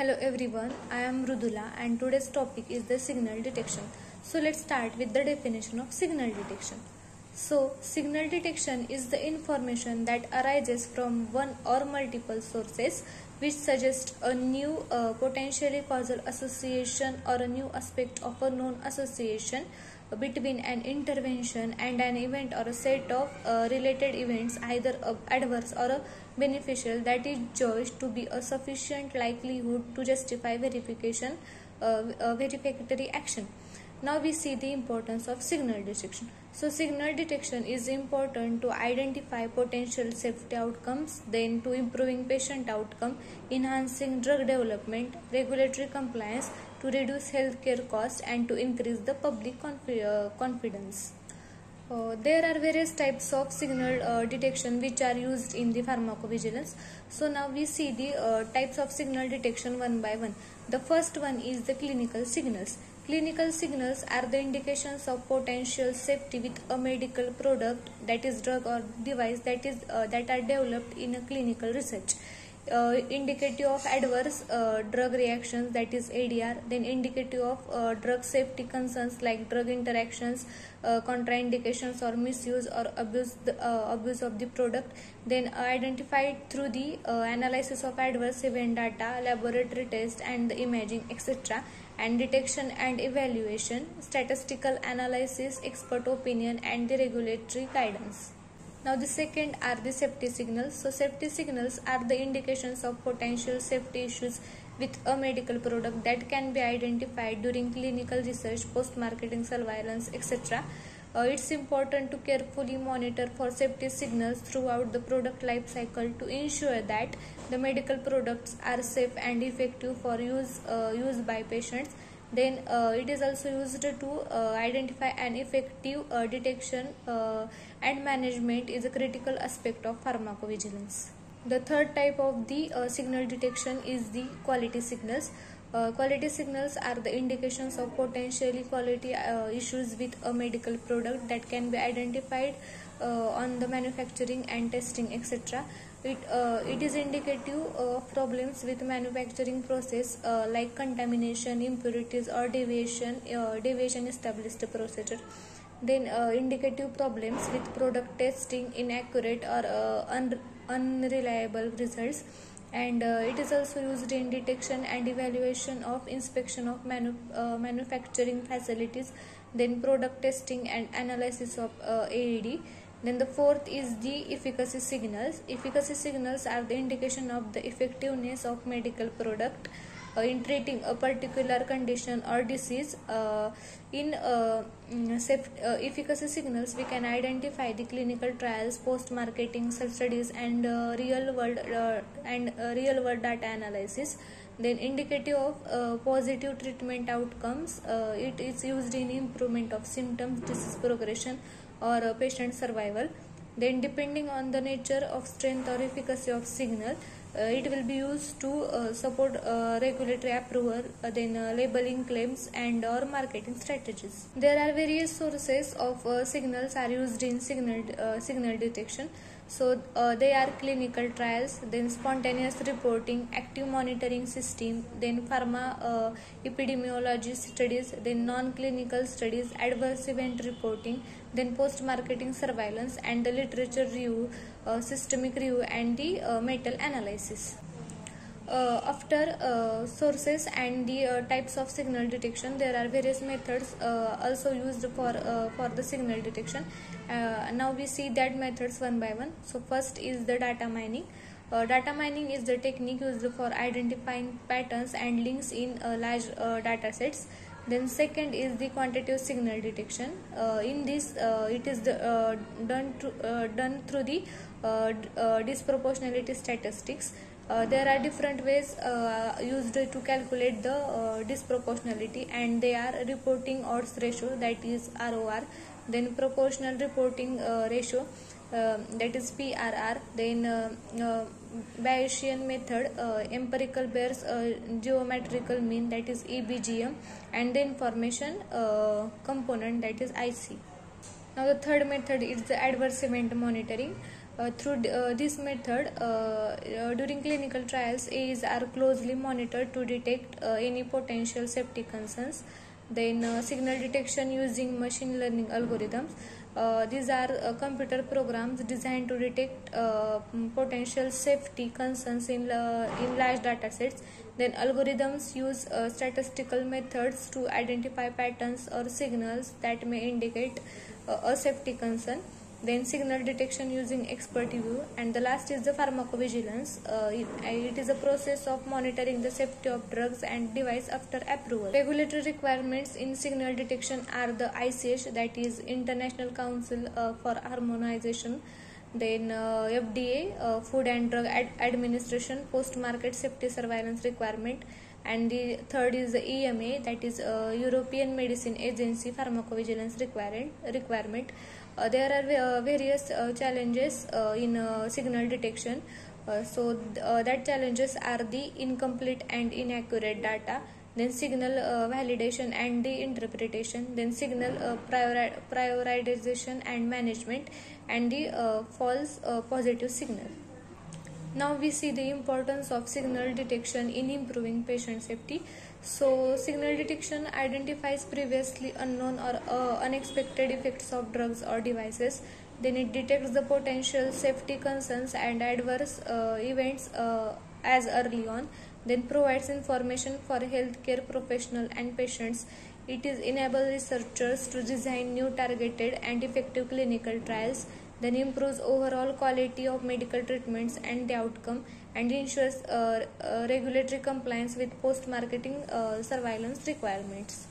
Hello everyone, I am Rudula and today's topic is the signal detection. So let's start with the definition of signal detection. So signal detection is the information that arises from one or multiple sources which suggest a new potentially causal association or a new aspect of a known association between an intervention and an event or a set of related events, either adverse or beneficial, that is judged to be a sufficient likelihood to justify verificatory action. Now we see the importance of signal detection. So signal detection is important to identify potential safety outcomes, then to improving patient outcome, enhancing drug development, regulatory compliance, to reduce healthcare costs, and to increase the public confidence. There are various types of signal detection which are used in the pharmacovigilance. So now we see the types of signal detection one by one. The first one is the clinical signals. Clinical signals are the indications of potential safety with a medical product, that is drug or device, that are developed in a clinical research. Indicative of adverse drug reactions, that is ADR, then indicative of drug safety concerns like drug interactions, contraindications or misuse or abuse of the product, then identified through the analysis of adverse event data, laboratory test and the imaging, etc., and detection and evaluation, statistical analysis, expert opinion and the regulatory guidance. Now the second are the safety signals. So safety signals are the indications of potential safety issues with a medical product that can be identified during clinical research, post-marketing surveillance, etc. It's important to carefully monitor for safety signals throughout the product life cycle to ensure that the medical products are safe and effective for use by patients. Then it is also used to identify an effective detection and management is a critical aspect of pharmacovigilance. The third type of the signal detection is the quality signals. Quality signals are the indications of potentially quality issues with a medical product that can be identified on the manufacturing and testing, etc. It is indicative of problems with manufacturing process like contamination, impurities or deviation established procedure. Then indicative problems with product testing, inaccurate or unreliable results. And it is also used in detection and evaluation of inspection of manufacturing facilities, then product testing and analysis of AED. Then the fourth is the efficacy signals. Efficacy signals are the indication of the effectiveness of medical product in treating a particular condition or disease. In efficacy signals, we can identify the clinical trials, post-marketing studies, and real-world data analysis. Then indicative of positive treatment outcomes. It is used in improvement of symptoms, disease progression, or patient survival. Then depending on the nature of strength or efficacy of signal, it will be used to support regulatory approval, then labeling claims and or marketing strategies. There are various sources of signals are used in signal detection. So they are clinical trials, then spontaneous reporting, active monitoring system, then pharma epidemiology studies, then non-clinical studies, adverse event reporting, then post-marketing surveillance and the literature review, systemic review and the meta analysis. After sources and the types of signal detection, there are various methods also used for the signal detection. Now we see that methods one by one. So first is the data mining. Data mining is the technique used for identifying patterns and links in large data sets. Then second is the quantitative signal detection. In this it is done through the disproportionality statistics. There are different ways used to calculate the disproportionality, and they are reporting odds ratio, that is ROR, then proportional reporting ratio, that is PRR, then Bayesian method, empirical Bayes geometrical mean, that is EBGM, and the information component, that is IC. Now the third method is the adverse event monitoring. Through this method, during clinical trials, AEs are closely monitored to detect any potential safety concerns. Then, signal detection using machine learning algorithms. These are computer programs designed to detect potential safety concerns in large data sets. Then, algorithms use statistical methods to identify patterns or signals that may indicate a safety concern. Then signal detection using expert view, and the last is the pharmacovigilance. It is a process of monitoring the safety of drugs and device after approval. Regulatory requirements in signal detection are the ICH, that is International Council for Harmonization. Then FDA, Food and Drug Administration, post market safety surveillance requirement. And the third is the EMA, that is European Medicine Agency pharmacovigilance requirement. There are various challenges in signal detection. That challenges are the incomplete and inaccurate data, then signal validation and the interpretation, then signal prioritization and management, and the false positive signal. Now we see the importance of signal detection in improving patient safety. So signal detection identifies previously unknown or unexpected effects of drugs or devices. Then it detects the potential safety concerns and adverse events as early on. Then provides information for healthcare professional and patients. It is enable researchers to design new targeted and effective clinical trials, then improves overall quality of medical treatments and the outcome, and ensures regulatory compliance with post-marketing surveillance requirements.